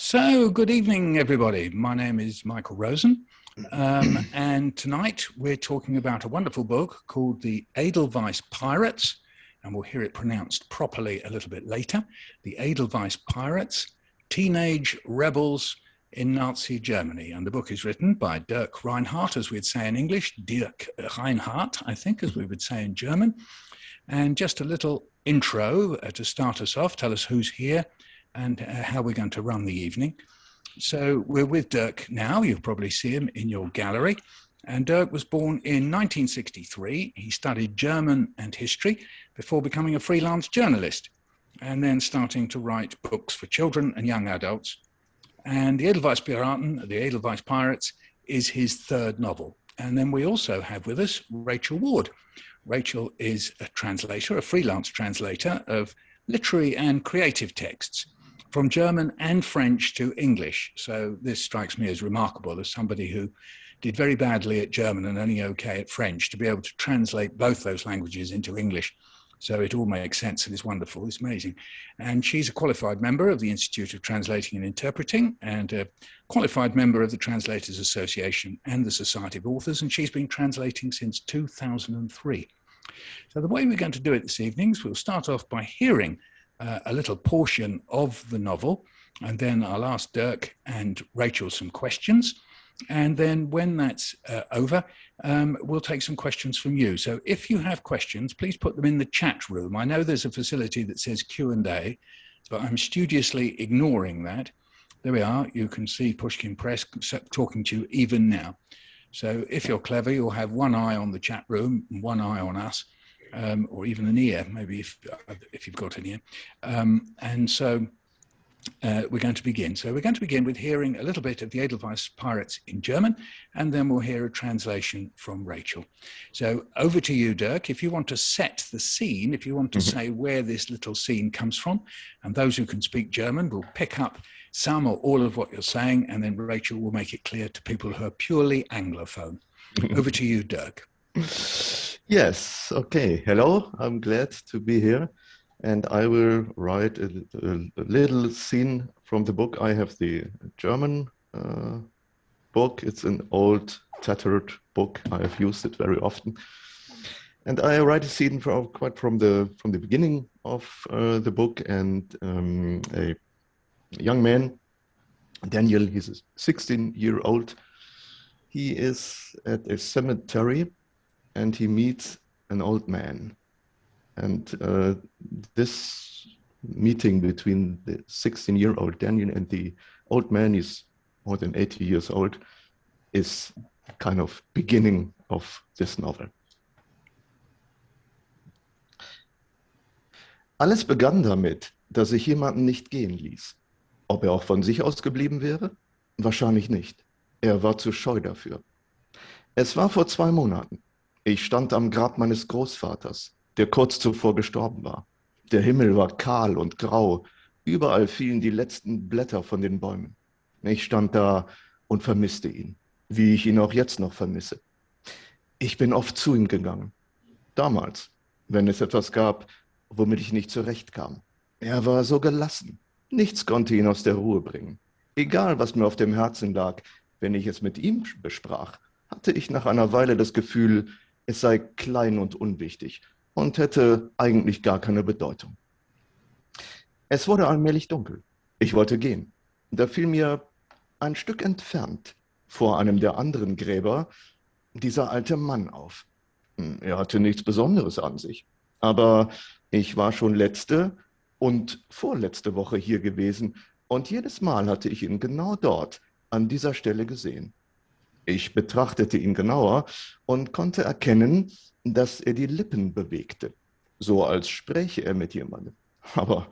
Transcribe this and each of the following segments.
So, good evening, everybody. My name is Michael Rosen, and tonight we're talking about a wonderful book called The Edelweiss Pirates, and we'll hear it pronounced properly a little bit later. The Edelweiss Pirates, Teenage Rebels in Nazi Germany. And the book is written by Dirk Reinhardt, as we'd say in English, Dirk Reinhardt, I think, as we would say in German. And just a little intro to start us off, tell us who's here and how we're going to run the evening. So we're with Dirk now. You'll probably see him in your gallery. And Dirk was born in 1963. He studied German and history before becoming a freelance journalist and then starting to write books for children and young adults. And the Edelweiss Piraten, the Edelweiss Pirates, is his third novel. And then we also have with us Rachel Ward. Rachel is a translator, a freelance translator of literary and creative texts from German and French to English. So this strikes me as remarkable as somebody who did very badly at German and only okay at French to be able to translate both those languages into English. So it all makes sense and is wonderful. It's amazing. And she's a qualified member of the Institute of Translating and Interpreting and a qualified member of the Translators Association and the Society of Authors. And she's been translating since 2003. So the way we're going to do it this evening is we'll start off by hearing a little portion of the novel, and then I'll ask Dirk and Rachel some questions. And then when that's over, we'll take some questions from you. So if you have questions, please put them in the chat room. I know there's a facility that says Q&A, but I'm studiously ignoring that. There we are. You can see Pushkin Press talking to you even now. So if you're clever, you'll have one eye on the chat room and one eye on us. Or even an ear, maybe if you've got an ear. And so we're going to begin. So we're going to begin with hearing a little bit of the Edelweiss Pirates in German, and then we'll hear a translation from Rachel. So over to you, Dirk. If you want to set the scene, if you want to say where this little scene comes from, and those who can speak German will pick up some or all of what you're saying, and then Rachel will make it clear to people who are purely Anglophone. Over to you, Dirk. Yes, okay. Hello, I'm glad to be here. And I will write a little scene from the book. I have the German book. It's an old, tattered book. I have used it very often. And I write a scene quite from the beginning of the book. And a young man, Daniel, he's a 16-year-old. He is at a cemetery and he meets an old man. And this meeting between the 16-year-old Daniel and the old man, is more than 80 years old, is kind of beginning of this novel. Alles begann damit, dass ich jemanden nicht gehen ließ. Ob er auch von sich aus geblieben wäre? Wahrscheinlich nicht. Er war zu scheu dafür. Es war vor 2 Monaten. Ich stand am Grab meines Großvaters, der kurz zuvor gestorben war. Der Himmel war kahl und grau. Überall fielen die letzten Blätter von den Bäumen. Ich stand da und vermisste ihn, wie ich ihn auch jetzt noch vermisse. Ich bin oft zu ihm gegangen. Damals, wenn es etwas gab, womit ich nicht zurechtkam. Er war so gelassen. Nichts konnte ihn aus der Ruhe bringen. Egal, was mir auf dem Herzen lag, wenn ich es mit ihm besprach, hatte ich nach einer Weile das Gefühl, es sei klein und unwichtig und hätte eigentlich gar keine Bedeutung. Es wurde allmählich dunkel. Ich wollte gehen. Da fiel mir ein Stück entfernt, vor einem der anderen Gräber, dieser alte Mann auf. Er hatte nichts Besonderes an sich. Aber ich war schon letzte und vorletzte Woche hier gewesen und jedes Mal hatte ich ihn genau dort, an dieser Stelle gesehen. Ich betrachtete ihn genauer und konnte erkennen, dass er die Lippen bewegte, so als spräche er mit jemandem. Aber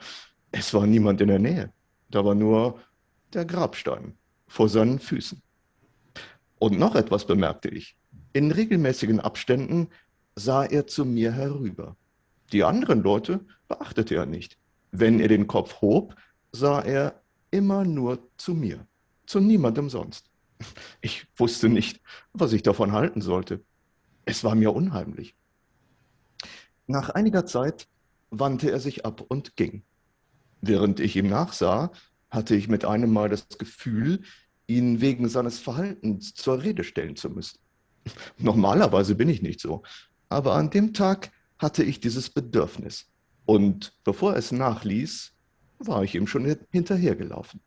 es war niemand in der Nähe. Da war nur der Grabstein vor seinen Füßen. Und noch etwas bemerkte ich. In regelmäßigen Abständen sah er zu mir herüber. Die anderen Leute beachtete er nicht. Wenn er den Kopf hob, sah er immer nur zu mir, zu niemandem sonst. Ich wusste nicht, was ich davon halten sollte. Es war mir unheimlich. Nach einiger Zeit wandte er sich ab und ging. Während ich ihm nachsah, hatte ich mit einem Mal das Gefühl, ihn wegen seines Verhaltens zur Rede stellen zu müssen. Normalerweise bin ich nicht so, aber an dem Tag hatte ich dieses Bedürfnis. Und bevor es nachließ, war ich ihm schon hinterhergelaufen.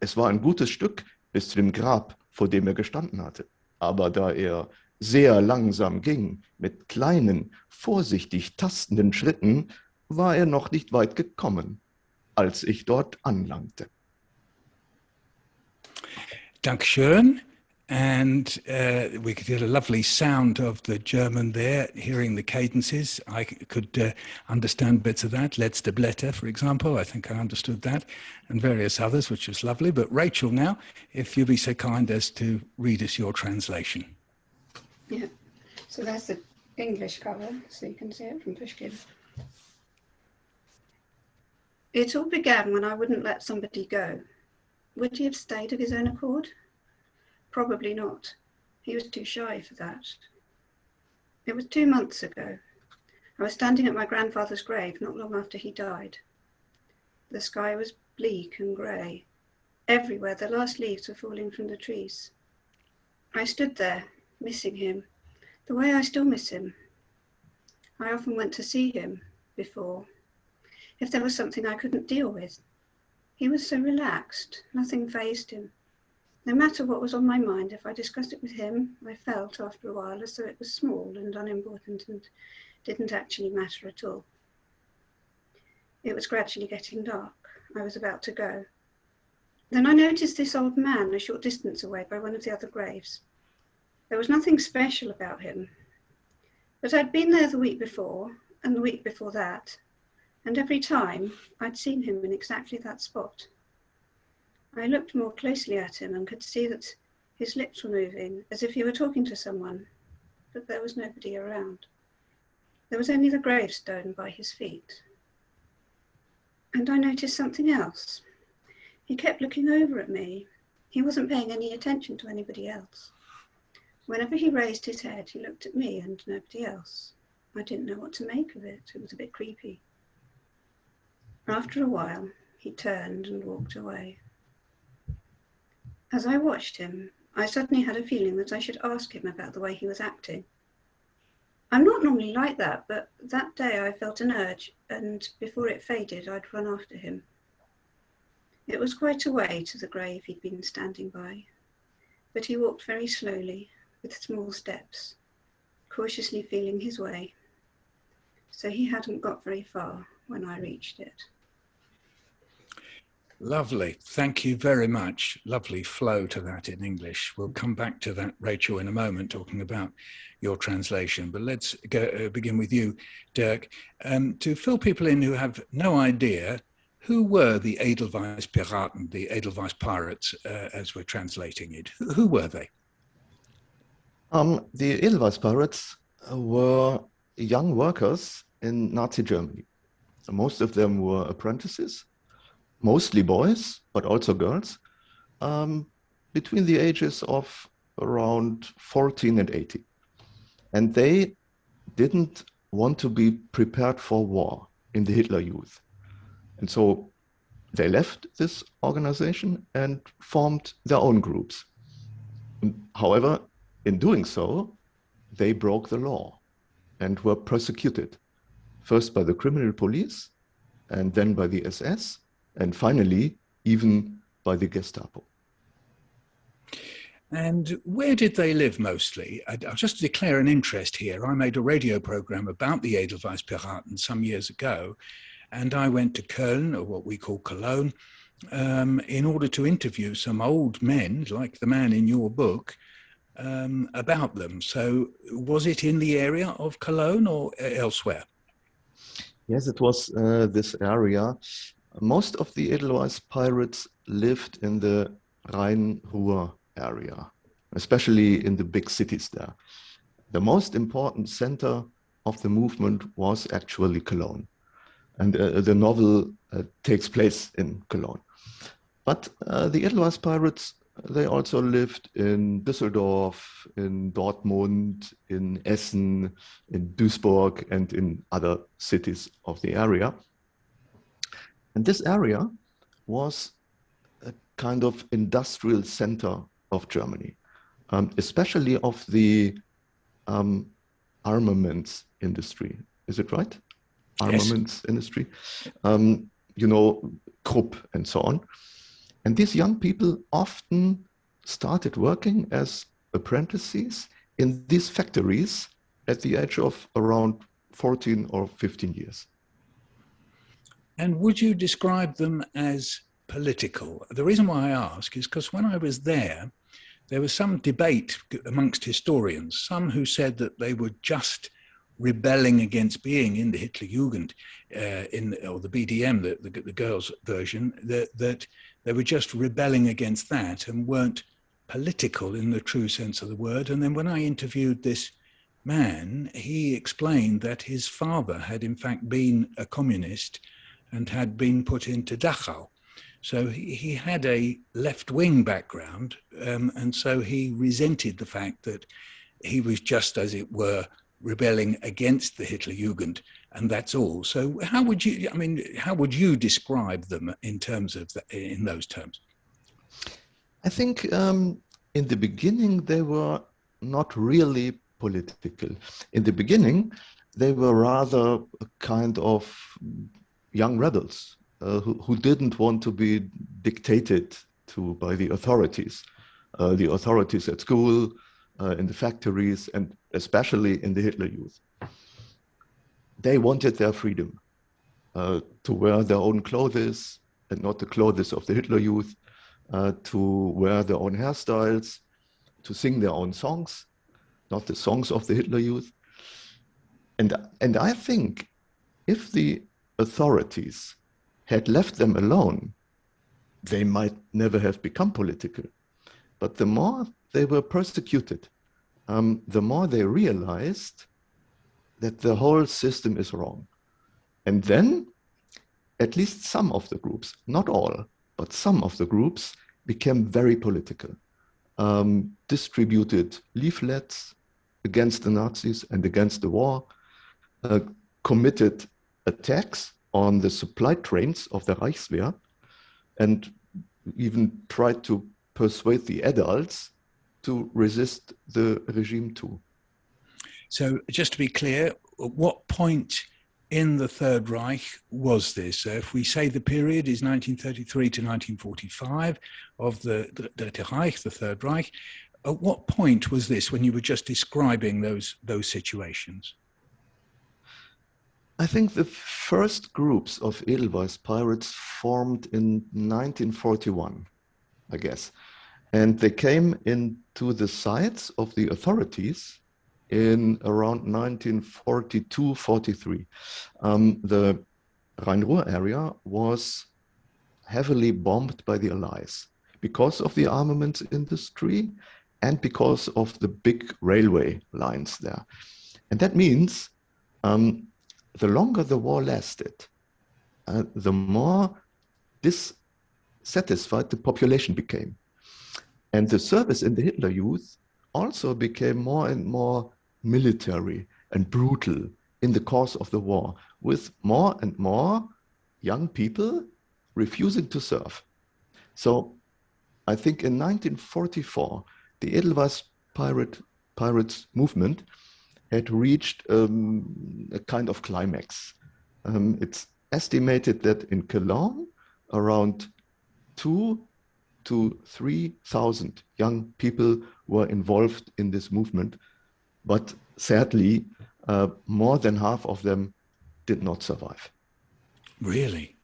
Es war ein gutes Stück bis zu dem Grab, vor dem er gestanden hatte. Aber da er sehr langsam ging, mit kleinen, vorsichtig tastenden Schritten, war er noch nicht weit gekommen, als ich dort anlangte. Dankeschön. And we could get a lovely sound of the German there, hearing the cadences. I could understand bits of that. Letzte Blätter, for example. I think I understood that, and various others, which was lovely. But Rachel, now, if you'll be so kind as to read us your translation. Yeah, so that's the English cover, so you can see it from Pushkin. It all began when I wouldn't let somebody go. Would he have stayed of his own accord? Probably not. He was too shy for that. It was 2 months ago. I was standing at my grandfather's grave not long after he died. The sky was bleak and grey. Everywhere the last leaves were falling from the trees. I stood there, missing him, the way I still miss him. I often went to see him before, if there was something I couldn't deal with. He was so relaxed, nothing fazed him. No matter what was on my mind, if I discussed it with him, I felt after a while as though it was small and unimportant and didn't actually matter at all. It was gradually getting dark. I was about to go. Then I noticed this old man a short distance away by one of the other graves. There was nothing special about him, but I'd been there the week before and the week before that, and every time I'd seen him in exactly that spot. I looked more closely at him and could see that his lips were moving as if he were talking to someone, but there was nobody around. There was only the gravestone by his feet. And I noticed something else. He kept looking over at me. He wasn't paying any attention to anybody else. Whenever he raised his head, he looked at me and nobody else. I didn't know what to make of it. It was a bit creepy. After a while, he turned and walked away. As I watched him, I suddenly had a feeling that I should ask him about the way he was acting. I'm not normally like that, but that day I felt an urge, and before it faded, I'd run after him. It was quite a way to the grave he'd been standing by, but he walked very slowly, with small steps, cautiously feeling his way. So he hadn't got very far when I reached it. Lovely. Thank you very much. Lovely flow to that in English. We'll come back to that, Rachel, in a moment, talking about your translation. But let's begin with you, Dirk. To fill people in who have no idea, who were the Edelweiss Piraten, the Edelweiss Pirates, as we're translating it? Who were they? The Edelweiss Pirates were young workers in Nazi Germany. Most of them were apprentices, mostly boys, but also girls, between the ages of around 14 and 18. And they didn't want to be prepared for war in the Hitler Youth. And so they left this organization and formed their own groups. However, in doing so, they broke the law and were persecuted, first by the criminal police, and then by the SS, and finally, even by the Gestapo. And where did they live mostly? I'll just declare an interest here. I made a radio program about the Edelweiss Piraten some years ago, and I went to Köln, or what we call Cologne, in order to interview some old men, like the man in your book, about them. So was it in the area of Cologne or elsewhere? Yes, it was this area. Most of the Edelweiss pirates lived in the Rhine-Ruhr area, especially in the big cities there. The most important center of the movement was actually Cologne. And the novel takes place in Cologne. But the Edelweiss pirates, they also lived in Düsseldorf, in Dortmund, in Essen, in Duisburg, and in other cities of the area. And this area was kind of industrial center of Germany, especially of the armaments industry. Is it right? Armaments Yes. industry, Krupp and so on. And these young people often started working as apprentices in these factories at the age of around 14 or 15 years. And would you describe them as political? The reason why I ask is because when I was there was some debate amongst historians, some who said that they were just rebelling against being in the Hitlerjugend, or the BDM, the girls' version, that they were just rebelling against that and weren't political in the true sense of the word. And then when I interviewed this man, he explained that his father had in fact been a communist and had been put into Dachau. So he had a left-wing background, and so he resented the fact that he was just, as it were, rebelling against the Hitlerjugend, and that's all. So how would you describe them in terms of in those terms? I think in the beginning they were not really political. In the beginning, they were rather a kind of young rebels who didn't want to be dictated to by the authorities at school, in the factories, and especially in the Hitler Youth. They wanted their freedom to wear their own clothes and not the clothes of the Hitler Youth, to wear their own hairstyles, to sing their own songs, not the songs of the Hitler Youth. And I think if the authorities had left them alone, they might never have become political. But the more they were persecuted, the more they realized that the whole system is wrong. And then at least some of the groups, not all, but some of the groups became very political, distributed leaflets against the Nazis and against the war, committed attacks on the supply trains of the Reichswehr, and even tried to persuade the adults to resist the regime too. So just to be clear, at what point in the Third Reich was this? So if we say the period is 1933 to 1945 of the Reich, the Third Reich, at what point was this when you were just describing those situations? I think the first groups of Edelweiss Pirates formed in 1941, I guess. And they came into the sights of the authorities in around 1942-43. The Rhine-Ruhr area was heavily bombed by the Allies because of the armaments industry and because of the big railway lines there. And that means the longer the war lasted, the more dissatisfied the population became. And the service in the Hitler Youth also became more and more military and brutal in the course of the war, with more and more young people refusing to serve. So I think in 1944, the Edelweiss Pirates movement had reached a kind of climax. It's estimated that in Cologne, around 2,000 to 3,000 young people were involved in this movement, but sadly, more than half of them did not survive. Really?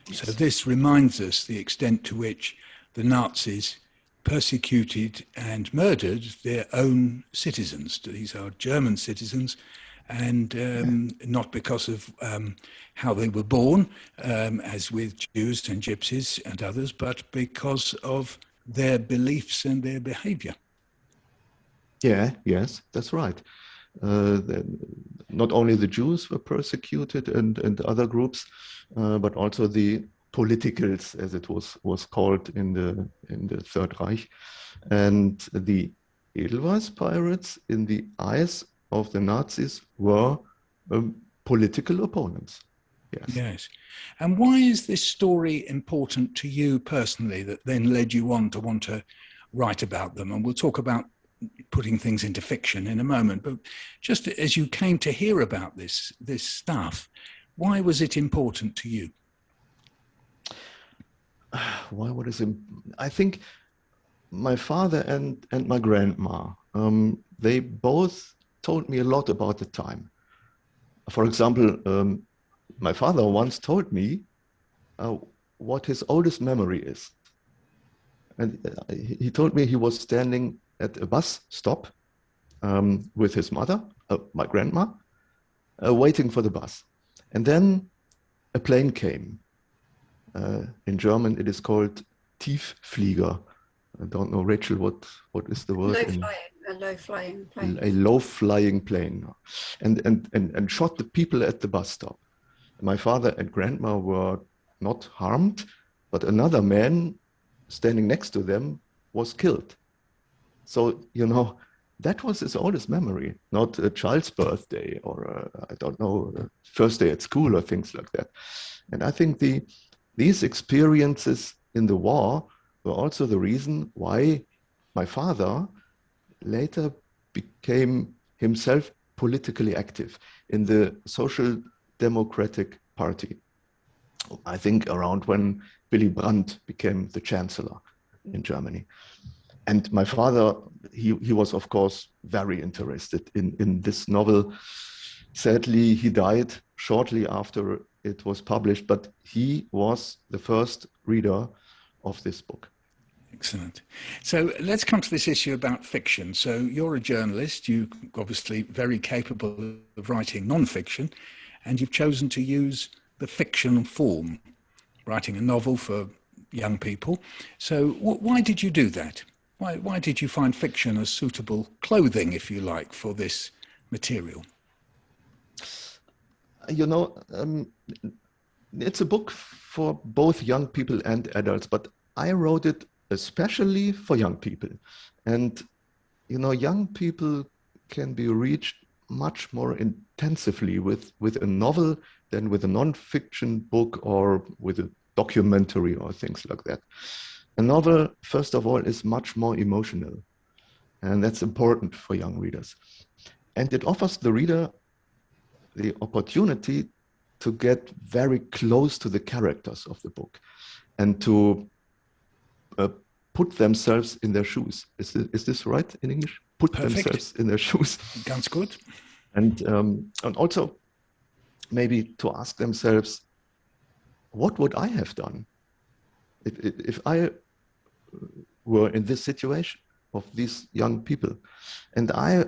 Yes. So this reminds us the extent to which the Nazis persecuted and murdered their own citizens. These are German citizens, and not because of how they were born, as with Jews and Gypsies and others, but because of their beliefs and their behavior. Yeah, yes, that's right. Not only the Jews were persecuted and other groups, but also the politicals, as it was called in the Third Reich. And the Edelweiss Pirates, in the eyes of the Nazis, were political opponents. Yes. Yes. And why is this story important to you personally that then led you on to want to write about them? And we'll talk about putting things into fiction in a moment. But just as you came to hear about this stuff, why was it important to you? Why would it? I think my father and my grandma, they both told me a lot about the time. For example, my father once told me what his oldest memory is. And he told me he was standing at a bus stop with his mother, my grandma, waiting for the bus. And then a plane came. In German, it is called Tiefflieger. I don't know, Rachel, what is the word? A low-flying plane. A low-flying plane. And shot the people at the bus stop. My father and grandma were not harmed, but another man standing next to them was killed. So, that was his oldest memory, not a child's birthday or, I don't know, first day at school or things like that. And I think these experiences in the war were also the reason why my father later became himself politically active in the Social Democratic Party. I think around when Willy Brandt became the chancellor in Germany. And my father, he was, of course, very interested in this novel. Sadly, he died shortly after it was published, but he was the first reader of this book. Excellent. So let's come to this issue about fiction. So you're a journalist, you're obviously very capable of writing non-fiction, and you've chosen to use the fiction form, writing a novel for young people. So why did you do that? Why did you find fiction as suitable clothing, if you like, for this material? It's a book for both young people and adults, but I wrote it especially for young people. And, young people can be reached much more intensively with a novel than with a non-fiction book or with a documentary or things like that. A novel, first of all, is much more emotional, and that's important for young readers. And it offers the reader the opportunity to get very close to the characters of the book and to put themselves in their shoes. Is this right in English? Put Perfect. themselves in their shoes. Ganz gut. And also maybe to ask themselves, what would I have done if I were in this situation of these young people? And I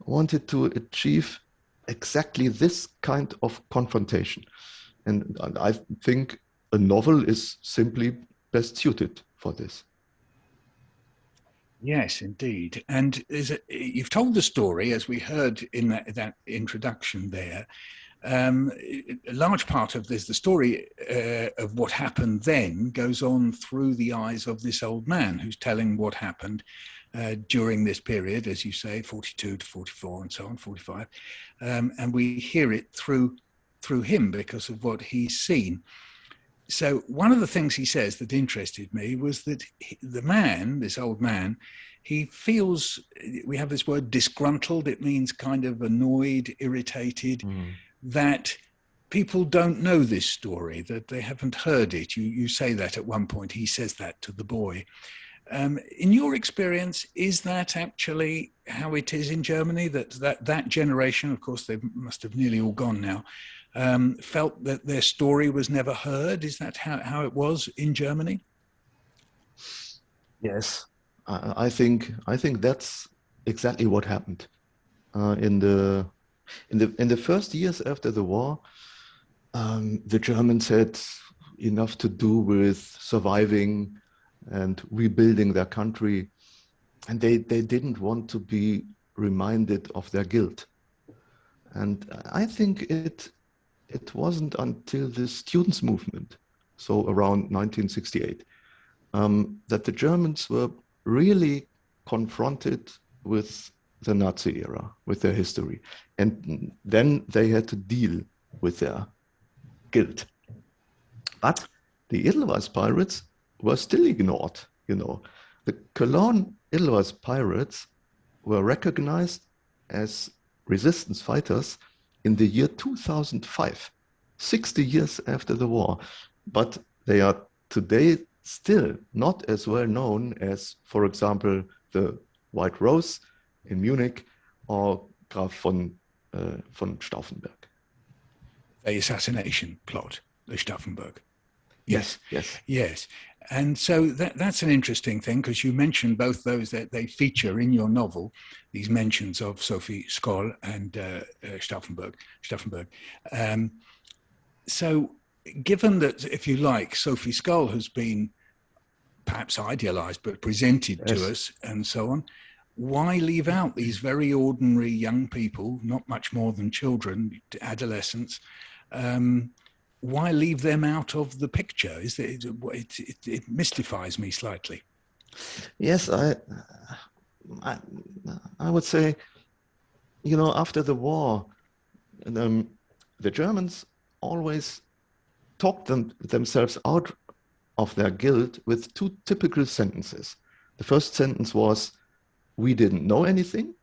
wanted to achieve exactly this kind of confrontation. And I think a novel is simply best suited for this. Yes, indeed. And you've told the story, as we heard in that introduction there. A large part of this, the story of what happened then, goes on through the eyes of this old man who's telling what happened during this period, as you say, 42 to 44 and so on, 45. And we hear it through him because of what he's seen. So one of the things he says that interested me was that the man, this old man, he feels, we have this word disgruntled, it means kind of annoyed, irritated, that people don't know this story, that they haven't heard it. You say that at one point, he says that to the boy. In your experience, is that actually how it is in Germany, that generation, of course, they must have nearly all gone now, felt that their story was never heard? Is that how it was in Germany? Yes, I think that's exactly what happened. In the first years after the war, the Germans had enough to do with surviving and rebuilding their country, and they didn't want to be reminded of their guilt. And I think it wasn't until the students' movement, so around 1968, that the Germans were really confronted with the Nazi era, with their history. And then they had to deal with their guilt. But the Edelweiss Pirates were still ignored, you know. The Cologne Edelweiss Pirates were recognized as resistance fighters in the year 2005, 60 years after the war. But they are today still not as well known as, for example, the White Rose in Munich or Graf von Stauffenberg. The assassination plot, the Stauffenberg. Yes. And so that's an interesting thing, because you mentioned both those that they feature in your novel, these mentions of Sophie Scholl and Stauffenberg. So given that, if you like, Sophie Scholl has been perhaps idealized but presented to us and so on, why leave out these very ordinary young people, not much more than children, adolescents? Why leave them out of the picture? It mystifies me slightly. Yes, I would say, you know, after the war, the Germans always talked themselves out of their guilt with two typical sentences. The first sentence was, "We didn't know anything,"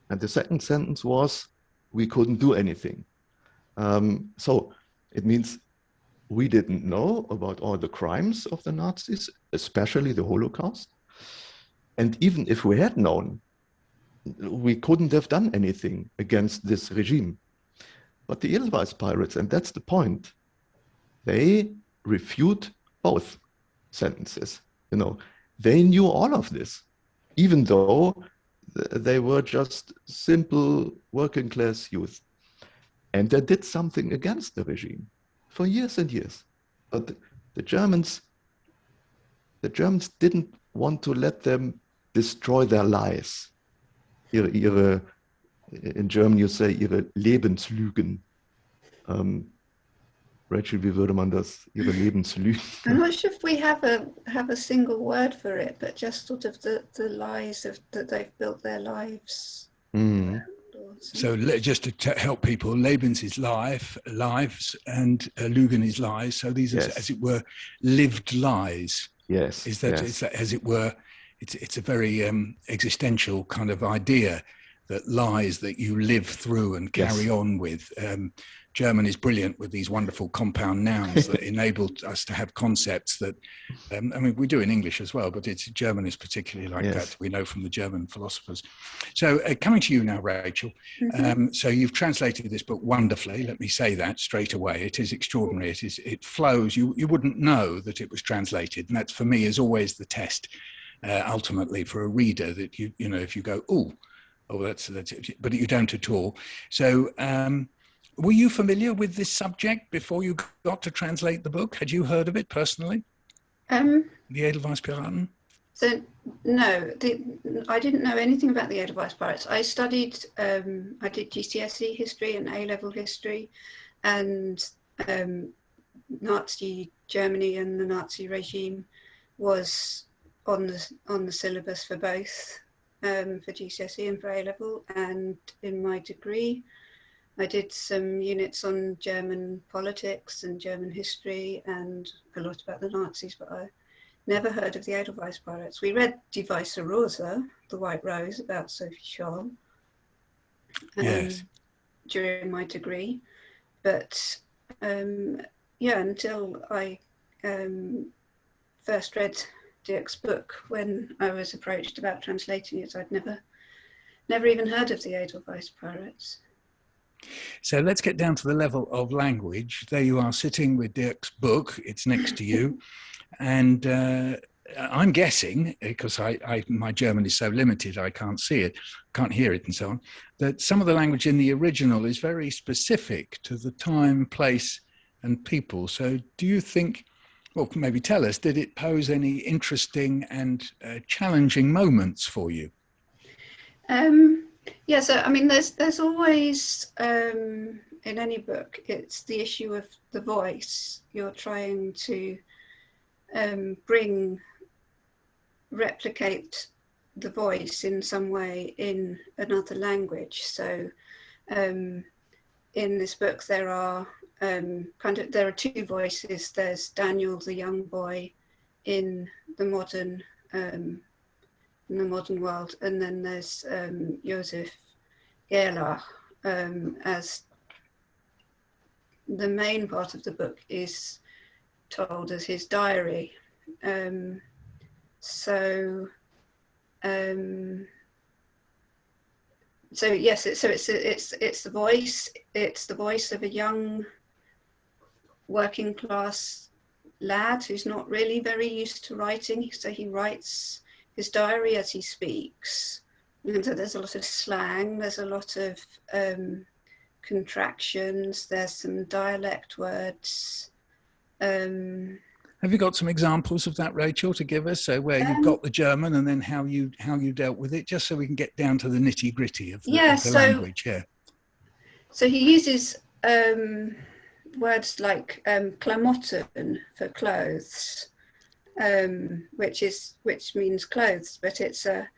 and the second sentence was, "We couldn't do anything." So it means we didn't know about all the crimes of the Nazis, especially the Holocaust. And even if we had known, we couldn't have done anything against this regime. But the Edelweiss Pirates, and that's the point, they refute both sentences. You know, they knew all of this, even though they were just simple working class youth. And they did something against the regime for years and years. But the Germans didn't want to let them destroy their lies. In German you say, ihre Lebenslügen. Rachel, wie würde man das? Ihre Lebenslügen. I'm not sure if we have a single word for it, but just sort of the lies that they've built their lives. So just to help people, Lebens is life, lives, and Lügen is lies. So these are, as it were, lived lies. Yes. Is that as it were? It's a very existential kind of idea, that lies that you live through and carry on with. German is brilliant with these wonderful compound nouns that enable us to have concepts that, I mean, we do in English as well, but German is particularly like that. We know from the German philosophers. So coming to you now, Rachel. So you've translated this book wonderfully. Let me say that straight away. It is extraordinary. It flows. You wouldn't know that it was translated. And that, for me, is always the test, ultimately, for a reader, that you know, if you go, oh, that's it, but you don't at all. So were you familiar with this subject before you got to translate the book? Had you heard of it personally? The Edelweiss Piraten? So no, I didn't know anything about the Edelweiss Pirates. I studied, I did GCSE history and A-level history, and Nazi Germany and the Nazi regime was on the syllabus for both. For GCSE and for A-level, and in my degree I did some units on German politics and German history and a lot about the Nazis, but I never heard of the Edelweiss Pirates. We read Die Weiße Rose, the White Rose, about Sophie Scholl during my degree, but until I first read Dirk's book, when I was approached about translating it, I'd never even heard of the Edelweiss Pirates. So let's get down to the level of language. There you are sitting with Dirk's book, it's next to you, and I'm guessing, because my German is so limited, I can't see it, can't hear it and so on, that some of the language in the original is very specific to the time, place and people. So do you think, well, maybe tell us, did it pose any interesting and challenging moments for you? Yeah, so I mean, there's always, in any book, it's the issue of the voice. You're trying to replicate the voice in some way in another language. So in this book, there are there are two voices. There's Daniel, the young boy, in the modern world, and then there's Josef Gerlach, as the main part of the book is told as his diary. So yes, it's the voice. It's the voice of a young working class lad who's not really very used to writing. So he writes his diary as he speaks. And so there's a lot of slang. There's a lot of contractions. There's some dialect words. Have you got some examples of that, Rachel, to give us? So where you've got the German and then how you dealt with it, just so we can get down to the nitty gritty of the language. Yeah. So he uses words like Klamotten for clothes, which means clothes, but it's a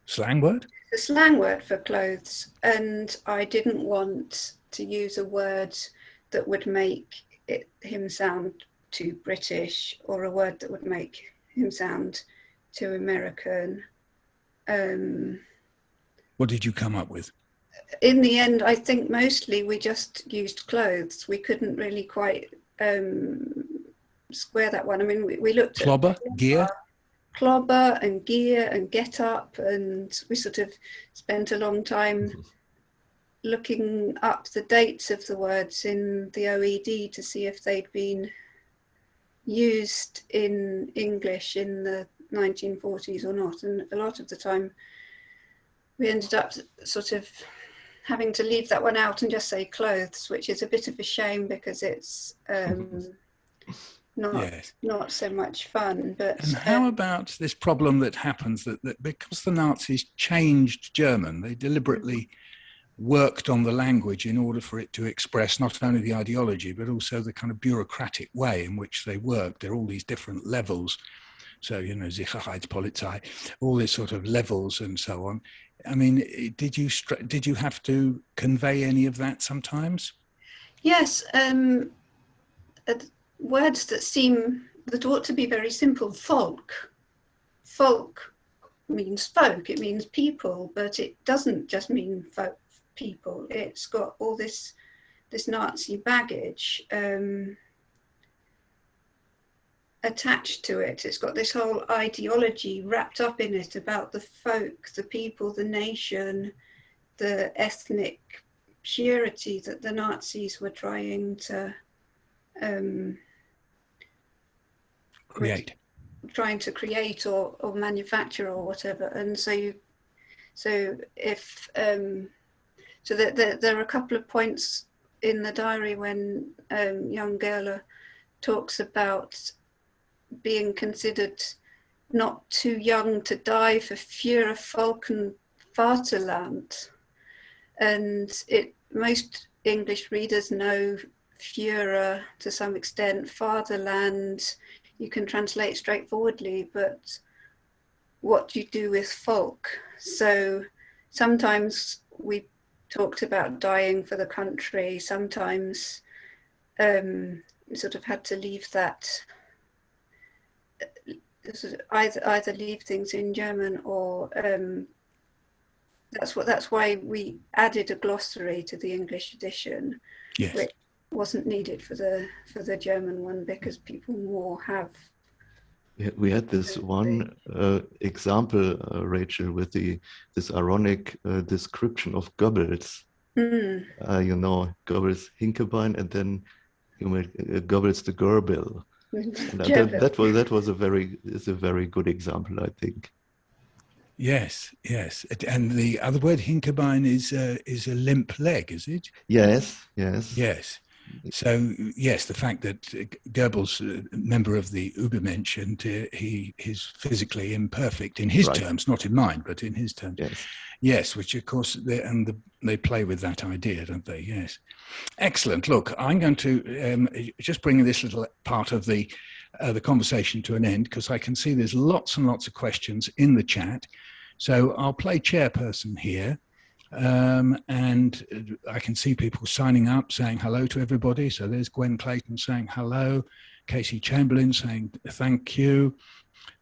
slang word. It's a slang word for clothes, and I didn't want to use a word that would make him sound too British, or a word that would make him sound too American. What did you come up with? In the end, I think mostly we just used clothes. We couldn't really quite square that one. I mean, we looked Clobber, at gear. Clobber and gear and get up, and we sort of spent a long time looking up the dates of the words in the OED to see if they'd been used in English in the 1940s or not. And a lot of the time we ended up sort of having to leave that one out and just say clothes, which is a bit of a shame because it's not so much fun. But and how about this problem that happens that because the Nazis changed German, they deliberately worked on the language in order for it to express not only the ideology, but also the kind of bureaucratic way in which they worked. There are all these different levels. So, Sicherheitspolizei, all these sort of levels and so on. I mean, did you have to convey any of that sometimes? Yes. Words that ought to be very simple. Folk. Folk means folk. It means people, but it doesn't just mean folk. People. It's got all this Nazi baggage attached to it. It's got this whole ideology wrapped up in it about the folk, the people, the nation, the ethnic purity that the Nazis were trying to create or manufacture or whatever. And so there are a couple of points in the diary when young Gerlach talks about being considered not too young to die for Führer, Volk and Vaterland. And most English readers know Führer to some extent. Fatherland, you can translate straightforwardly, but what do you do with folk? So sometimes we talked about dying for the country. Sometimes we sort of had to leave that, either leave things in German or that's why we added a glossary to the English edition, yes, which wasn't needed for the German one because people more have. We had this one example, Rachel, with this ironic description of Goebbels. Goebbels Hinkebein, and then Goebbels the Gerbil. That was a very good example, I think. Yes, and the other word Hinkebein is a limp leg, is it? Yes. So yes, the fact that Goebbels, member of the Übermensch, and he's physically imperfect in his terms, not in mine, but in his terms. Yes, which of course they play with that idea, don't they? Yes, excellent. Look, I'm going to just bring this little part of the conversation to an end because I can see there's lots and lots of questions in the chat. So I'll play chairperson here. And I can see people signing up, saying hello to everybody. So there's Gwen Clayton saying hello, Casey Chamberlain saying thank you,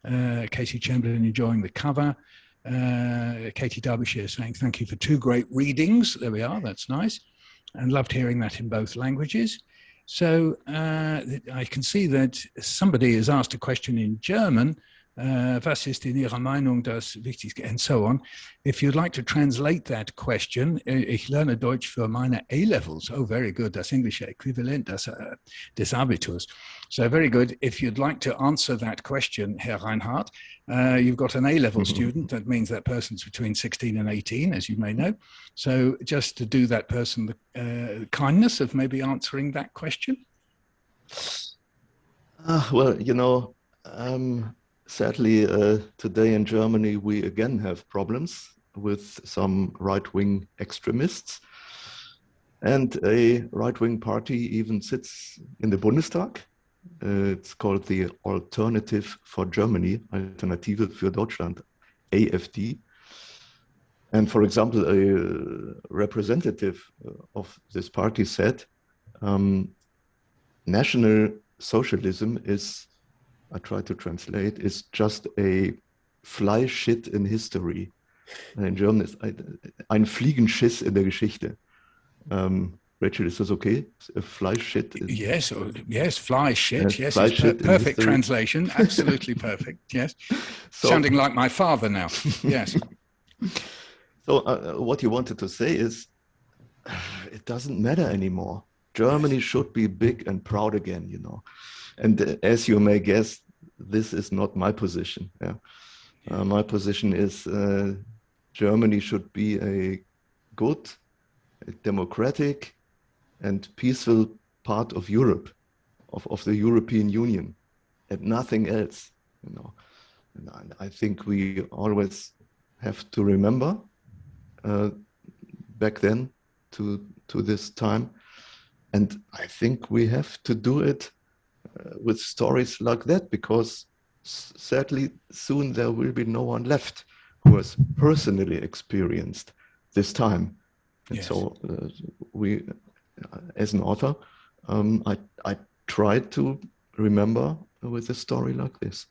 Casey Chamberlain enjoying the cover, Katie Derbyshire saying thank you for 2 great readings. There we are, that's nice. And loved hearing that in both languages. So I can see that somebody has asked a question in German. Was ist in Ihrer Meinung das Wichtigste? And so on. If you'd like to translate that question, ich lerne Deutsch für meine A-levels. Oh, very good. Das englische Äquivalent des Abiturs. So very good. If you'd like to answer that question, Herr Reinhardt, you've got an A-level student. That means that person's between 16 and 18, as you may know. So just to do that person the kindness of maybe answering that question. Well, you know, sadly, today in Germany, we again have problems with some right-wing extremists. And a right-wing party even sits in the Bundestag. It's called the Alternative for Germany, Alternative für Deutschland, AfD. And for example, a representative of this party said, National Socialism is, I try to translate, is just a fly shit in history. In German is ein Fliegenschiss in der Geschichte. Rachel, is this okay? A fly shit? Yes, yes, fly shit. Yes, fly it's shit perfect translation. Absolutely perfect. Yes, so, sounding like my father now. Yes. So what you wanted to say is, it doesn't matter anymore. Germany should be big and proud again, you know. And as you may guess, this is not my position. Yeah. My position is Germany should be a good, democratic, and peaceful part of Europe, of the European Union, and nothing else. You know, and I think we always have to remember back then to this time, and I think we have to do it with stories like that, because sadly soon there will be no one left who has personally experienced this time. And yes. So we, as an author, I tried to remember with a story like this.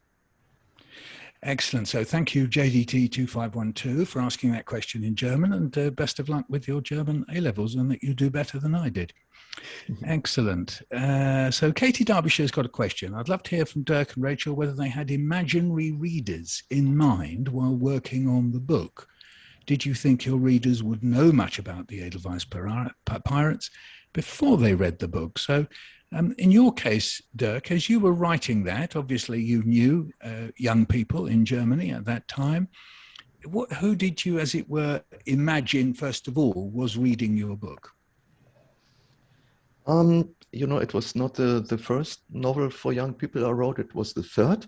Excellent. So thank you, JDT2512, for asking that question in German, and best of luck with your German A-levels, and that you do better than I did. Excellent. So Katie Derbyshire's got a question. I'd love to hear from Dirk and Rachel whether they had imaginary readers in mind while working on the book. Did you think your readers would know much about the Edelweiss Pirates before they read the book? So in your case, Dirk, as you were writing that, obviously you knew young people in Germany at that time. Who did you, as it were, imagine, first of all, was reading your book? You know, it was not the first novel for young people I wrote. It was the third.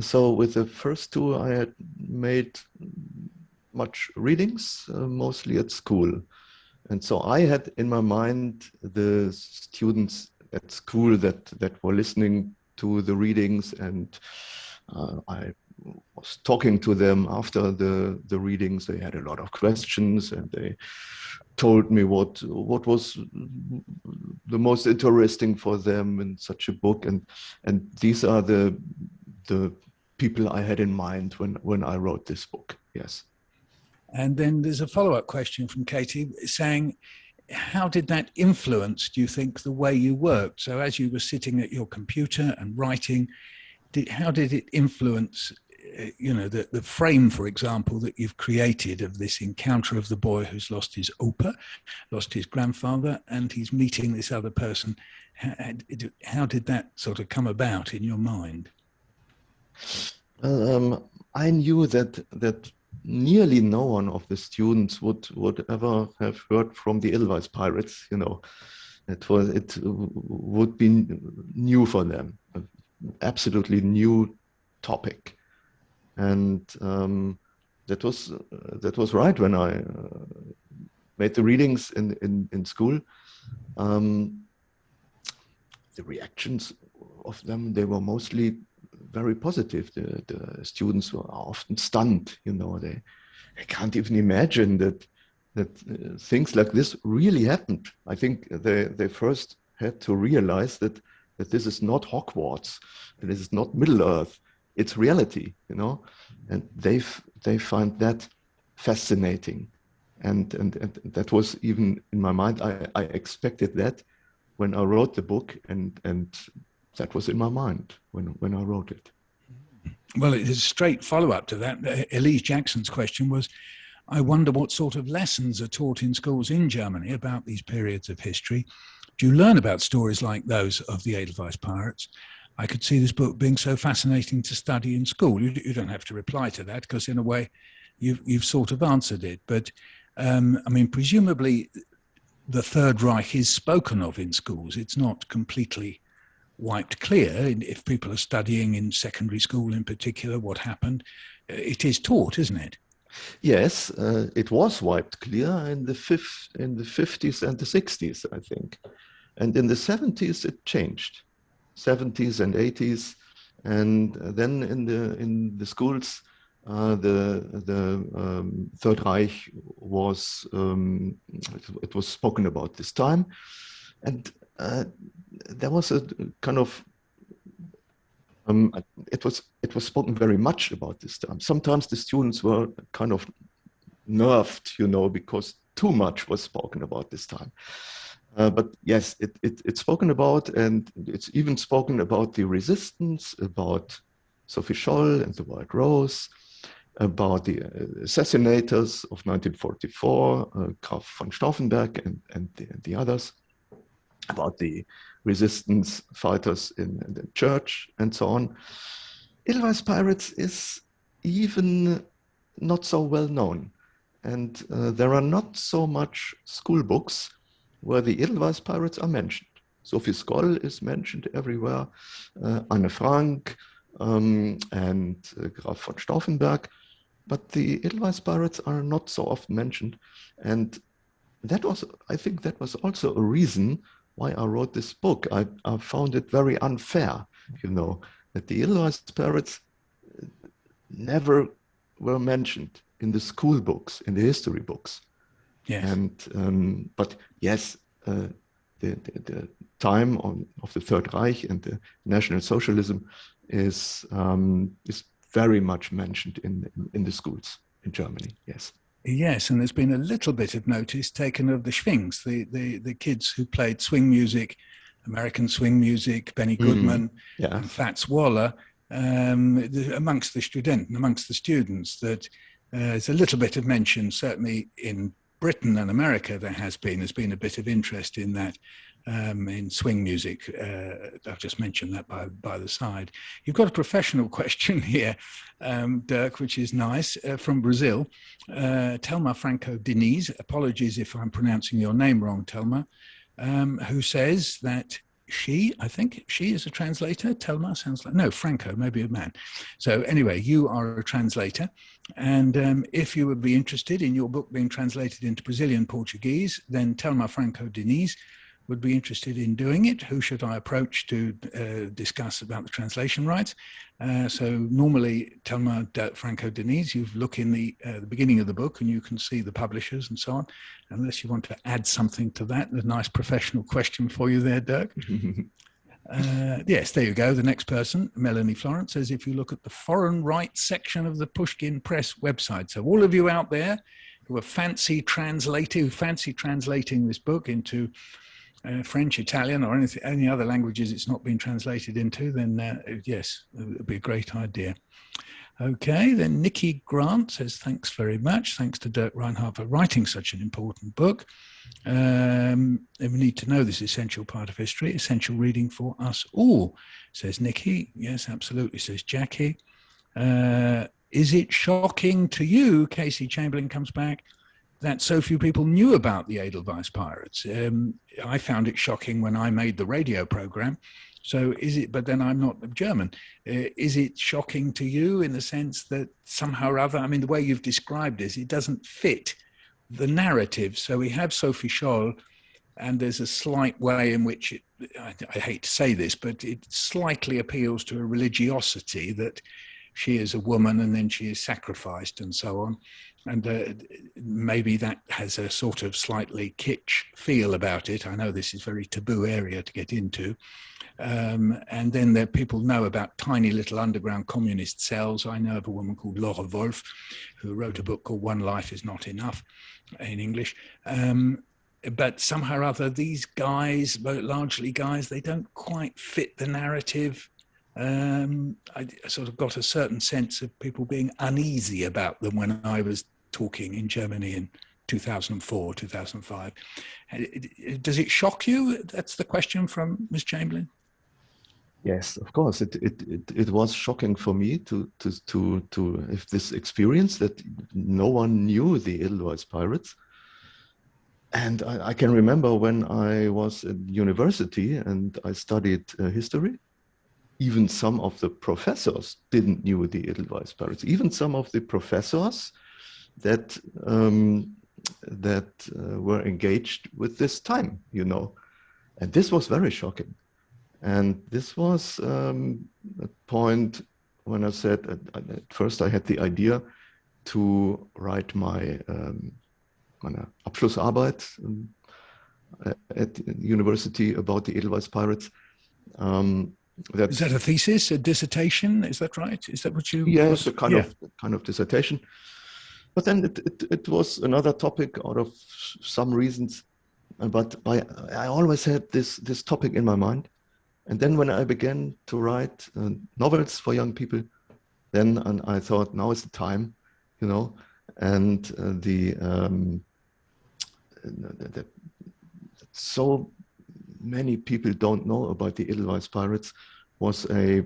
So with the first two, I had made much readings, mostly at school. And so I had in my mind the students at school that were listening to the readings, and I was talking to them after the readings. They had a lot of questions, and they told me what was the most interesting for them in such a book, and these are the people I had in mind when I wrote this book. Yes. And then there's a follow-up question from Katie saying, how did that influence, do you think, the way you worked? So as you were sitting at your computer and writing, how did it influence, you know, the frame, for example, that you've created of this encounter of the boy who's lost his Opa, lost his grandfather, and he's meeting this other person? How did that sort of come about in your mind? I knew that nearly no one of the students would ever have heard from the Edelweiss Pirates. You know, it would be new for them, an absolutely new topic, and that was right when I made the readings in school. The reactions of them, they were mostly very positive. The students were often stunned. You know, they can't even imagine that that things like this really happened. I think they first had to realize that this is not Hogwarts, that this is not Middle Earth, it's reality, you know, and they find that fascinating, and that was even in my mind. I expected that when I wrote the book, and that was in my mind when I wrote it. Well, it's a straight follow-up to that. Elise Jackson's question was, I wonder what sort of lessons are taught in schools in Germany about these periods of history. Do you learn about stories like those of the Edelweiss Pirates? I could see this book being so fascinating to study in school. You don't have to reply to that, because in a way you've sort of answered it. But I mean, presumably the Third Reich is spoken of in schools. It's not completely wiped clear. If people are studying in secondary school in particular what happened, it is taught, isn't it? Yes, it was wiped clear in the 50s and the 60s, I think. And in the 70s, it changed. 70s and 80s. And then in the schools, the Third Reich was, it was spoken about this time. And there was a kind of, it was spoken very much about this time. Sometimes the students were kind of nerved, you know, because too much was spoken about this time. But yes, it's spoken about, and it's even spoken about the resistance, about Sophie Scholl and the White Rose, about the assassinators of 1944, Graf von Stauffenberg and the others, about the resistance fighters in the church and so on. Edelweiss Pirates is even not so well known. And there are not so much school books where the Edelweiss Pirates are mentioned. Sophie Scholl is mentioned everywhere, Anne Frank, and Graf von Stauffenberg, but the Edelweiss Pirates are not so often mentioned. And that was, I think that was also a reason why I wrote this book. I found it very unfair, you know, that the Edelweiss Pirates never were mentioned in the school books, in the history books. Yes. And but yes, the time of the Third Reich and the National Socialism is very much mentioned in the schools in Germany. Yes. Yes, and there's been a little bit of notice taken of the Schwings, the kids who played swing music, American swing music, Benny Goodman, and Fats Waller, amongst the students. That there's a little bit of mention, certainly in Britain and America, there's been a bit of interest in that, in swing music. I've just mentioned that by the side. You've got a professional question here, Dirk, which is nice, from Brazil. Telma Franco Diniz, apologies if I'm pronouncing your name wrong, Telma, who says that I think she is a translator. Telma sounds like, no, Franco, maybe a man. So anyway, you are a translator. And if you would be interested in your book being translated into Brazilian Portuguese, then Telma Franco Diniz would be interested in doing it. Who should I approach to discuss about the translation rights? So normally, Telma Franco Diniz, you look in the beginning of the book and you can see the publishers and so on. Unless you want to add something to that, a nice professional question for you there, Dirk. Yes, there you go. The next person, Melanie Florence, says, if you look at the foreign rights section of the Pushkin Press website, so all of you out there who are fancy translating this book into French, Italian, or any other languages it's not been translated into, then yes, it would be a great idea. Okay, then Nikki Grant says, thanks very much. Thanks to Dirk Reinhardt for writing such an important book. We need to know this essential part of history, essential reading for us all, says Nikki. Yes, absolutely, says Jackie. Is it shocking to you, Casey Chamberlain comes back, that so few people knew about the Edelweiss Pirates? I found it shocking when I made the radio program. So is it, but then I'm not German. Is it shocking to you in the sense that somehow or other, I mean, the way you've described this, it doesn't fit the narrative. So we have Sophie Scholl, and there's a slight way in which I hate to say this, but it slightly appeals to a religiosity that she is a woman and then she is sacrificed and so on. And maybe that has a sort of slightly kitsch feel about it. I know this is a very taboo area to get into. And then there people know about tiny little underground communist cells. I know of a woman called Laura Wolf, who wrote a book called One Life Is Not Enough in English. But somehow or other, these guys, largely guys, they don't quite fit the narrative. I sort of got a certain sense of people being uneasy about them when I was talking in Germany in 2004, 2005. Does it shock you? That's the question from Ms. Chamberlain. Yes, of course. It was shocking for me to have this experience that no one knew the Edelweiss Pirates. And I can remember when I was at university and I studied history, even some of the professors didn't knew the Edelweiss Pirates. Even some of the professors that were engaged with this time, you know. And this was very shocking. And this was a point when I said, at first I had the idea to write my meine Abschlussarbeit at university about the Edelweiss Pirates. Is that a thesis, a dissertation? Is that right? Is that what you? Yes, a kind of dissertation. But then it was another topic out of some reasons. But I always had this topic in my mind. And then when I began to write novels for young people, then I thought, now is the time, you know. And so many people don't know about the Edelweiss Pirates was a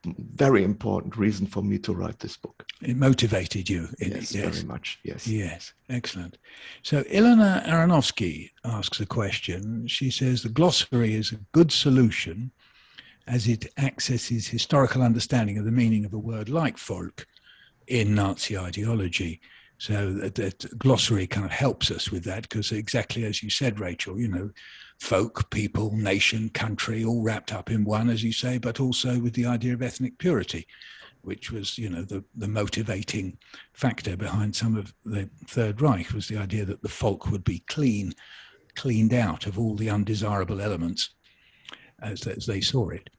very important reason for me to write this book. It motivated you. Yes, very much. Yes. Yes, excellent. So Ilona Aronofsky asks a question. She says the glossary is a good solution as it accesses historical understanding of the meaning of a word like folk in Nazi ideology. So that glossary kind of helps us with that, because exactly as you said, Rachel, you know, folk, people, nation, country, all wrapped up in one, as you say, but also with the idea of ethnic purity, which was, you know, the motivating factor behind some of the Third Reich, was the idea that the folk would be cleaned out of all the undesirable elements as they saw it.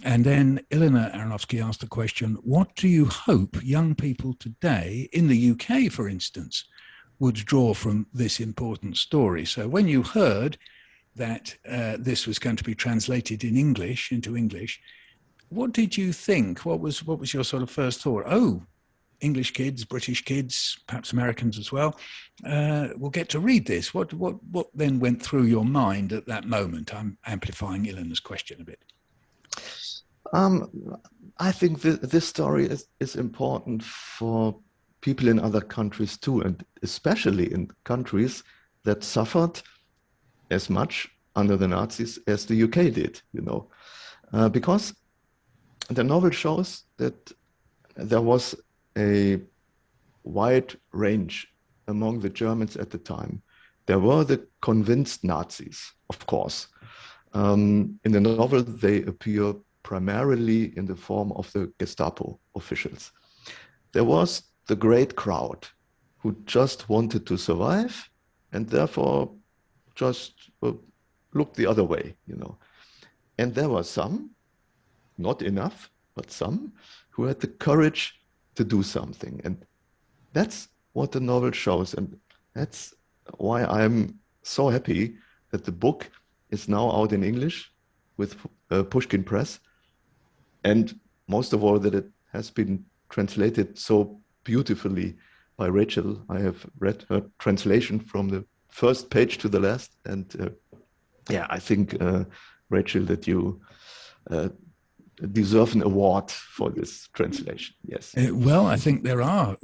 And then Ilona Aronofsky asked the question, what do you hope young people today, in the UK, for instance, would draw from this important story? So when you heard that this was going to be translated in English, into English, what did you think? What was your sort of first thought? Oh, English kids, British kids, perhaps Americans as well, will get to read this. What then went through your mind at that moment? I'm amplifying Ilona's question a bit. I think this story is important for people in other countries too, and especially in countries that suffered as much under the Nazis as the UK did, you know, because the novel shows that there was a wide range among the Germans at the time. There were the convinced Nazis, of course. In the novel, they appear primarily in the form of the Gestapo officials. There was the great crowd who just wanted to survive and therefore just looked the other way, you know. And there were some, not enough, but some who had the courage to do something. And that's what the novel shows. And that's why I'm so happy that the book is now out in English with Pushkin Press. And most of all, that it has been translated so beautifully by Rachel. I have read her translation from the first page to the last. And yeah, I think, Rachel, that you deserve an award for this translation. Yes. Well, I think there are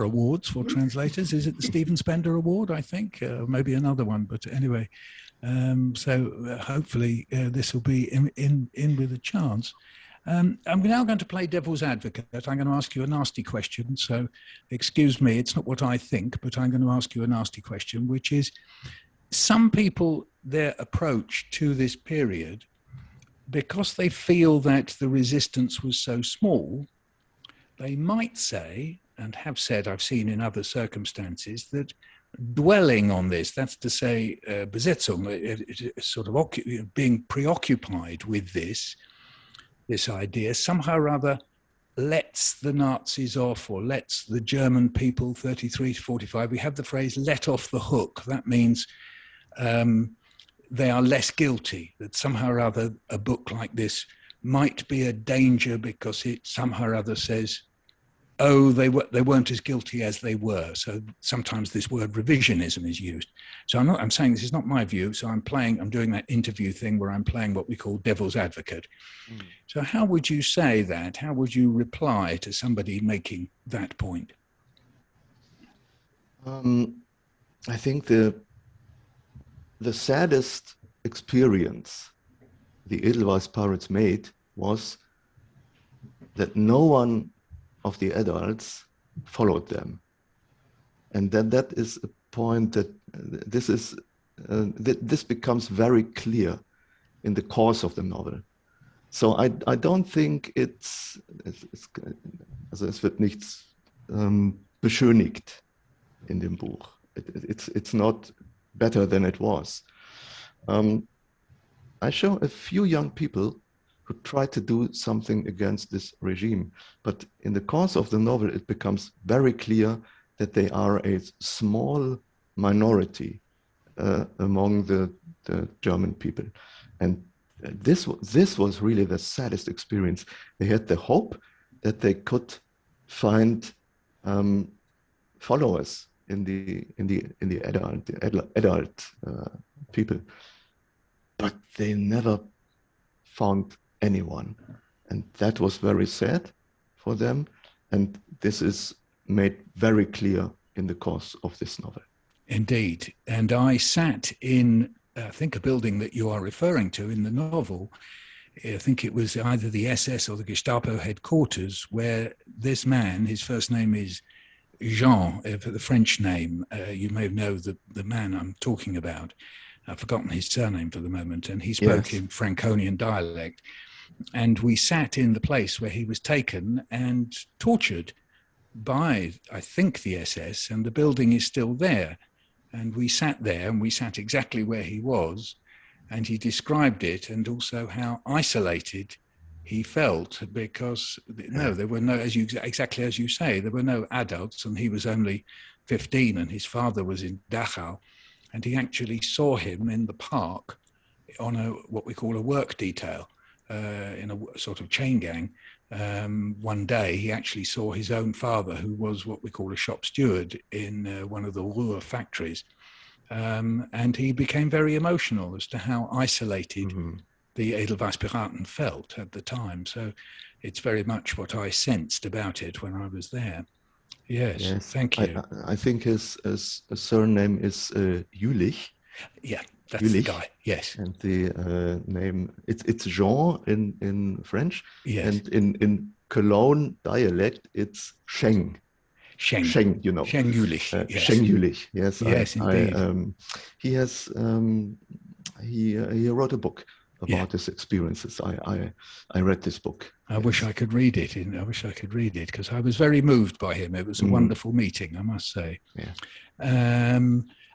awards for translators. Is it the Stephen Spender Award? I think maybe another one. But anyway, so hopefully this will be in with a chance. I'm now going to play devil's advocate. I'm going to ask you a nasty question. So excuse me, it's not what I think, but I'm going to ask you a nasty question, which is, some people, their approach to this period because they feel that the resistance was so small, they might say, and have said, I've seen in other circumstances, that dwelling on this, that's to say, Besetzung, sort of being preoccupied with this idea, somehow or other lets the Nazis off, or lets the German people, 33 to 45, we have the phrase let off the hook. That means they are less guilty, that somehow or other a book like this might be a danger because it somehow or other says, oh, they weren't as guilty as they were. So sometimes this word revisionism is used. So I'm saying this is not my view. So I'm doing that interview thing where I'm playing what we call devil's advocate. Mm. So how would you say that? How would you reply to somebody making that point? I think the saddest experience the Edelweiss Pirates made was that no one of the adults followed them, and that is a point that this becomes very clear in the course of the novel. So I don't think es wird nichts beschönigt in dem Buch. It's not better than it was. I show a few young people who try to do something against this regime. But in the course of the novel, it becomes very clear that they are a small minority among the German people. And this was really the saddest experience. They had the hope that they could find followers in the adult people, but they never found anyone, and that was very sad for them, and this is made very clear in the course of this novel. Indeed. And I sat in I think a building that you are referring to in the novel. I think it was either the SS or the Gestapo headquarters, where this man, his first name is Jean, the French name, you may know the man I'm talking about. I've forgotten his surname for the moment, and he spoke in Franconian dialect. And we sat in the place where he was taken and tortured by, I think, the SS, and the building is still there. And we sat there, and we sat exactly where he was, and he described it, and also how isolated he felt, because there were no, exactly as you say, there were no adults, and he was only 15, and his father was in Dachau, and he actually saw him in the park on what we call a work detail, in a sort of chain gang. One day he actually saw his own father, who was what we call a shop steward in one of the Ruhr factories, and he became very emotional as to how isolated the Edelweiss Piraten felt at the time. So it's very much what I sensed about it when I was there. Yes. Thank you. I think his surname is Jülich. Yeah, that's Jülich, the guy. Yes. And the name, it's Jean in French. Yes. And in Cologne dialect, it's Scheng. Scheng, you know. Scheng Jülich. Yes. Scheng Jülich. Yes. Yes, indeed. He has he wrote a book about his experiences. I read this book. I wish I could read it. I wish I could read it, because I was very moved by him. It was a wonderful meeting, I must say. Yeah.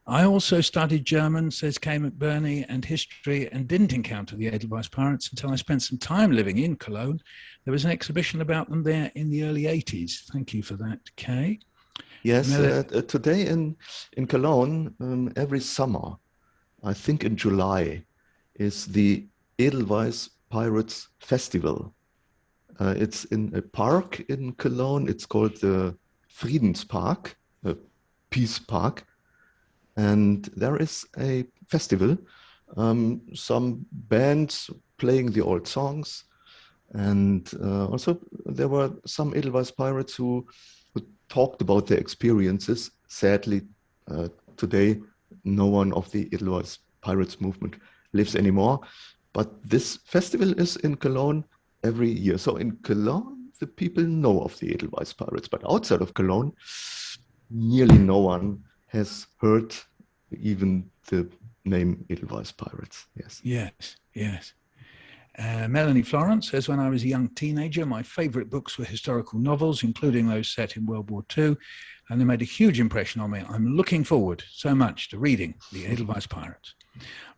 I also studied German, says Kay McBurney, and history, and didn't encounter the Edelweiss Pirates until I spent some time living in Cologne. There was an exhibition about them there in the early 80s. Thank you for that, Kay. Yes, today in Cologne, every summer, I think in July, is the Edelweiss Pirates Festival. It's in a park in Cologne. It's called the Friedenspark, Peace Park. And there is a festival, some bands playing the old songs. And also there were some Edelweiss Pirates who talked about their experiences. Sadly, today, no one of the Edelweiss Pirates movement lives anymore. But this festival is in Cologne every year. So in Cologne, the people know of the Edelweiss Pirates. But outside of Cologne, nearly no one has heard even the name Edelweiss Pirates. Yes. Yes, yes. Melanie Florence says, when I was a young teenager, my favorite books were historical novels, including those set in World War II, and they made a huge impression on me. I'm looking forward so much to reading the Edelweiss Pirates.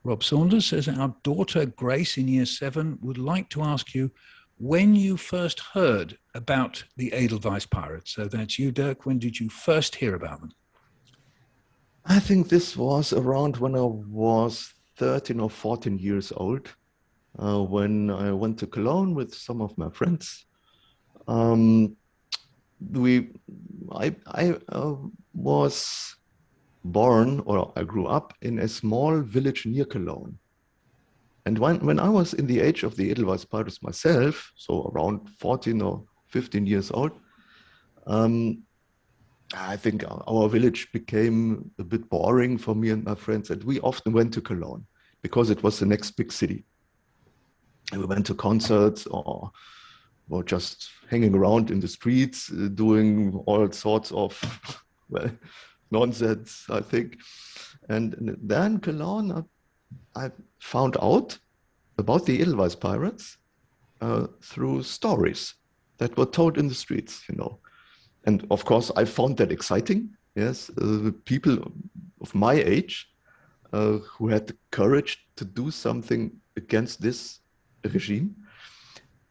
Rob Saunders says, our daughter Grace in year 7 would like to ask you when you first heard about the Edelweiss Pirates. So that's you, Dirk. When did you first hear about them? I think this was around when I was 13 or 14 years old, when I went to Cologne with some of my friends. I was born, or I grew up in a small village near Cologne. And when I was in the age of the Edelweiss Pirates myself, so around 14 or 15 years old, I think our village became a bit boring for me and my friends, and we often went to Cologne because it was the next big city. And we went to concerts or just hanging around in the streets, doing all sorts of, well, nonsense, I think. And then Cologne, I found out about the Edelweiss Pirates through stories that were told in the streets, you know. And of course, I found that exciting. Yes, people of my age who had the courage to do something against this regime.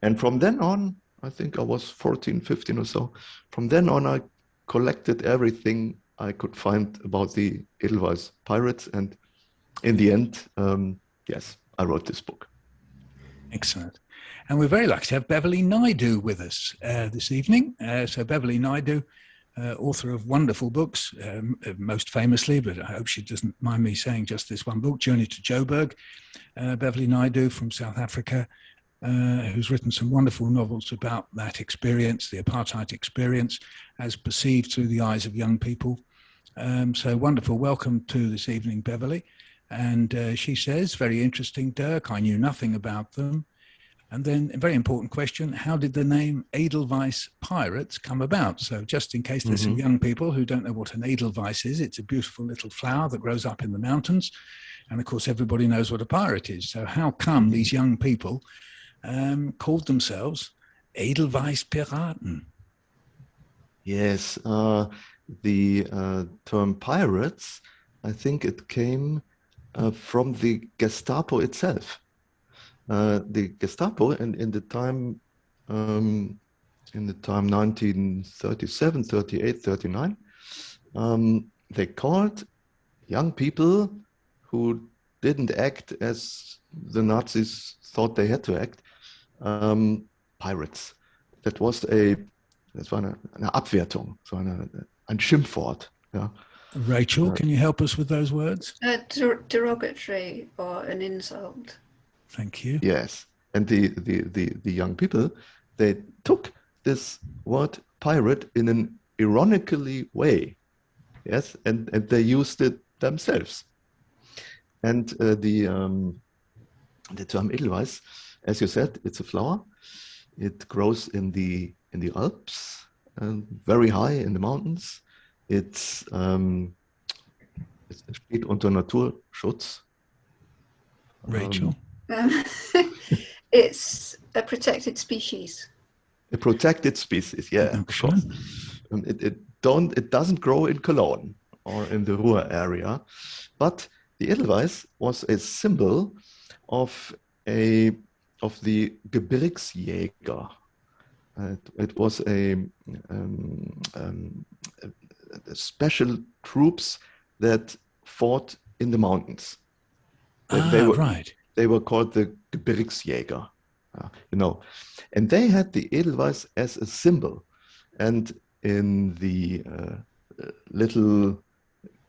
And from then on, I think I was 14, 15 or so. From then on, I collected everything I could find about the Edelweiss Pirates. And in the end, yes, I wrote this book. Excellent. And we're very lucky to have Beverly Naidu with us this evening. So Beverly Naidu, author of wonderful books, most famously, but I hope she doesn't mind me saying just this one book, Journey to Joburg. Beverly Naidu from South Africa, who's written some wonderful novels about that experience, the apartheid experience, as perceived through the eyes of young people. So wonderful. Welcome to this evening, Beverly. And she says, very interesting, Dirk, I knew nothing about them. And then a very important question, how did the name Edelweiss Pirates come about? So just in case there's some young people who don't know what an Edelweiss is, it's a beautiful little flower that grows up in the mountains. And of course, everybody knows what a pirate is. So how come these young people called themselves Edelweiss Piraten? Yes, the term pirates, I think it came from the Gestapo itself. The Gestapo in the time 1937, 38, 39, they called young people who didn't act as the Nazis thought they had to act, pirates. Das war eine Abwertung, so ein Schimpfwort. Ja. Rachel, can you help us with those words? Derogatory or an insult. Thank you. Yes, and the young people, they took this word pirate in an ironically way, yes, and they used it themselves. And the term Edelweiss, as you said, it's a flower. It grows in the Alps, very high in the mountains. Es steht unter Naturschutz. Rachel. It's a protected species. A protected species, yeah. Excellent. It doesn't grow in Cologne or in the Ruhr area, but the Edelweiss was a symbol of the Gebirgsjäger. It was a special troops that fought in the mountains. Right. They were called the Gebirgsjäger, you know, and they had the Edelweiss as a symbol. And in the little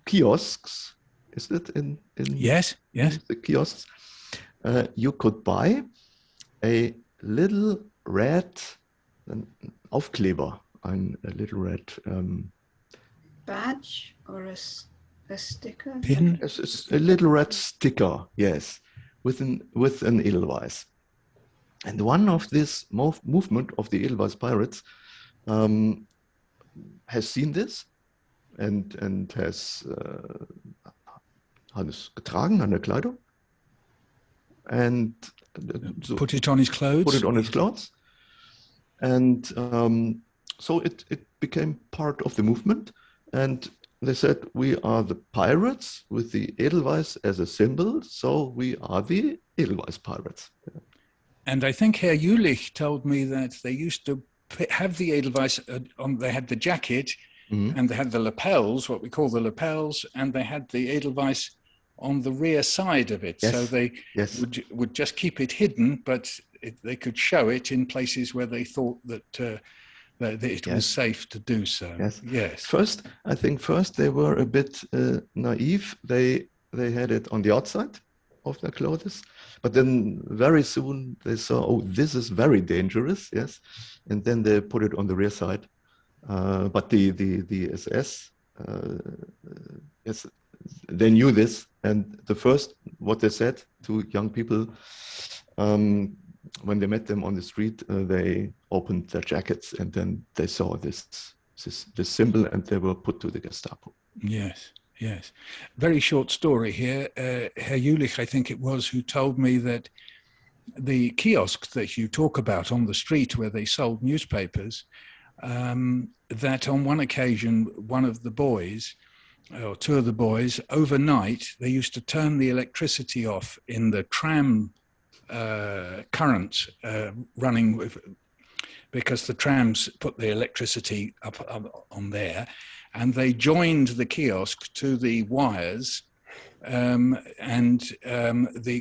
kiosks, is it in Yes. the kiosks, you could buy a little red Aufkleber, a little red Badge or a sticker? Pin? a little red sticker, yes, with an Edelweiss. And one of this movement of the Edelweiss Pirates has seen this and has hat es getragen an der Kleidung. And So put it on his clothes. Put it on his clothes. And so it became part of the movement. And they said, we are the pirates with the Edelweiss as a symbol, so we are the Edelweiss Pirates. And I think Herr Jülich told me that they used to have the Edelweiss they had the jacket, and they had the lapels, what we call the lapels, and they had the Edelweiss on the rear side of it. Yes. So they would just keep it hidden, but they could show it in places where they thought that it was safe to do so. Yes. I think first they were a bit naive. They had it on the outside of their clothes, but then very soon they saw, oh, this is very dangerous. Yes, and then they put it on the rear side. But the SS, yes, they knew this, and the first what they said to young people when they met them on the street, they opened their jackets, and then they saw this symbol, and they were put to the Gestapo. Yes. Very short story here. Herr Jülich, I think it was, who told me that the kiosks that you talk about on the street where they sold newspapers, that on one occasion, one of the boys, or two of the boys, overnight, they used to turn the electricity off in the tram current running, because the trams put the electricity up on there, and they joined the kiosk to the wires. The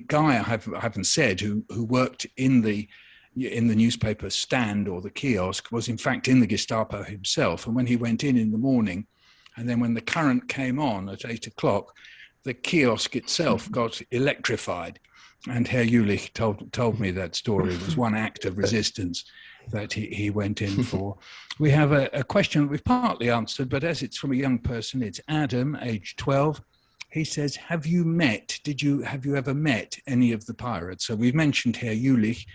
guy I haven't said who worked in the newspaper stand or the kiosk was in fact in the Gestapo himself. And when he went in the morning, and then when the current came on at 8 o'clock, the kiosk itself got electrified. And Herr Jülich told me that story. It was one act of resistance that he went in for. We have a question we've partly answered, but as it's from a young person, it's Adam, age 12. He says, have you ever met any of the pirates? So we've mentioned Herr Jülich.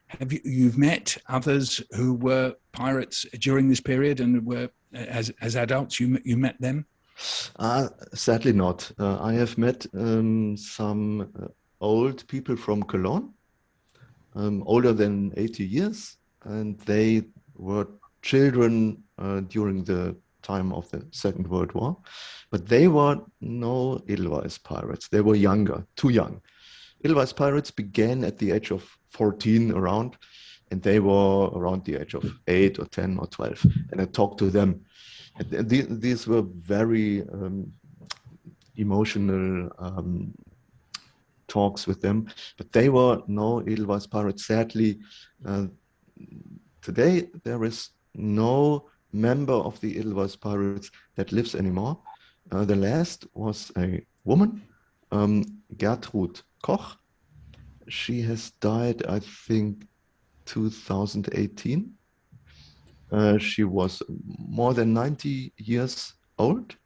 Have you've met others who were pirates during this period and were as adults? You met them? Sadly not. I have met some old people from Cologne, older than 80 years, and they were children during the time of the Second World War, but they were no Edelweiss pirates. They were younger, too young. Edelweiss pirates began at the age of 14 around, and they were around the age of 8 or 10 or 12. And I talked to them. And these were very emotional talks with them, but they were no Edelweiss pirates. Sadly, today there is no member of the Edelweiss Pirates that lives anymore. The last was a woman, Gertrud Koch. She has died, I think, 2018. She was more than 90 years old.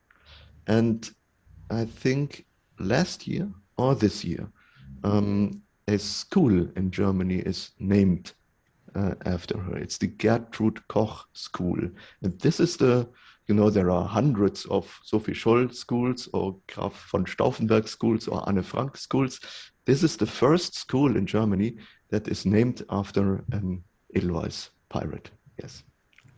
And I think last year or this year, a school in Germany is named after her. It's the Gertrud Koch School. And this is there are hundreds of Sophie Scholl schools or Graf von Stauffenberg schools or Anne Frank schools. This is the first school in Germany that is named after an Edelweiss pirate. Yes.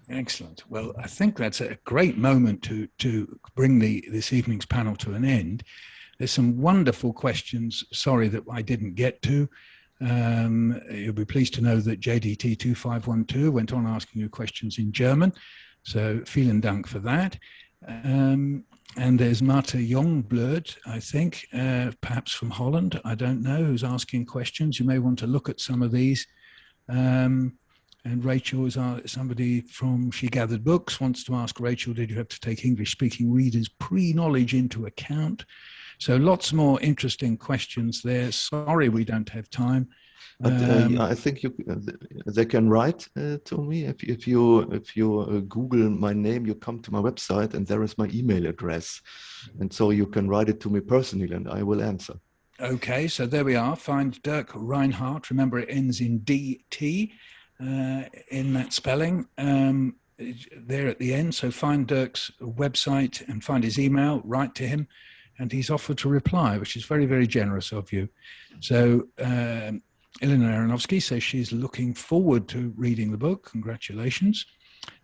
Excellent. Well, I think that's a great moment to bring this evening's panel to an end. There's some wonderful questions, sorry that I didn't get to. You'll be pleased to know that JDT 2512 went on asking you questions in German. So vielen Dank for that. And there's Marta Youngblad, I think, perhaps from Holland, I don't know, who's asking questions. You may want to look at some of these. And Rachel is somebody from She Gathered Books, wants to ask Rachel, did you have to take English-speaking readers' pre-knowledge into account? So lots more interesting questions there. Sorry, we don't have time. But I think they can write to me. If you Google my name, you come to my website, and there is my email address. And so you can write it to me personally, and I will answer. Okay, so there we are. Find Dirk Reinhardt. Remember, it ends in DT in that spelling. There at the end. So find Dirk's website and find his email, write to him, and he's offered to reply, which is very, very generous of you. So Elena Aronofsky says she's looking forward to reading the book. Congratulations.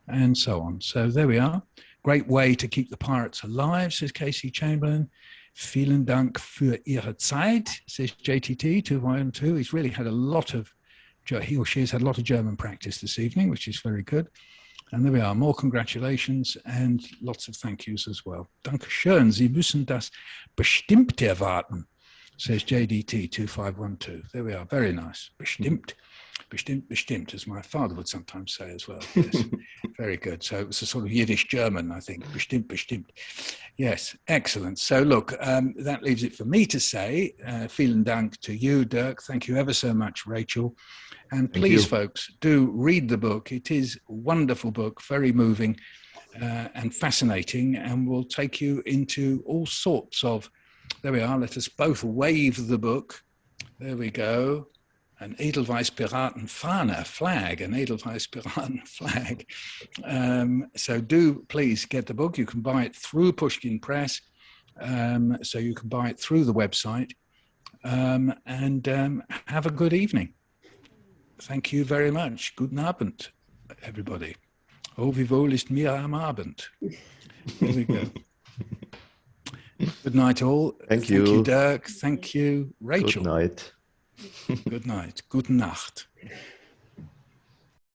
And so on. So there we are. Great way to keep the pirates alive, says Casey Chamberlain. Vielen Dank für Ihre Zeit, says JTT 212. He's really had he or she has had a lot of German practice this evening, which is very good. And there we are, more congratulations and lots of thank yous as well. Dankeschön, Sie müssen das bestimmt erwarten, says JDT 2512. There we are, very nice. Bestimmt. Bestimmt, bestimmt, as my father would sometimes say as well. Yes, very good. So it's a sort of Yiddish German, I think. Bestimmt, bestimmt. Yes, excellent. So look, that leaves it for me to say, vielen Dank to you, Dirk. Thank you ever so much, Rachel. And please, folks, do read the book. It is a wonderful book, very moving and fascinating, and will take you into all sorts of, there we are, let us both wave the book. There we go. An Edelweiss Piratenfahne flag, an Edelweiss Piraten flag. So do please get the book. You can buy it through Pushkin Press. So you can buy it through the website. And have a good evening. Thank you very much. Guten Abend, everybody. Oh, wie wohl ist mir am Abend. Here we go. Good night, all. Thank you. Thank you, Dirk. Thank you, Rachel. Good night. Good night. Gute Nacht.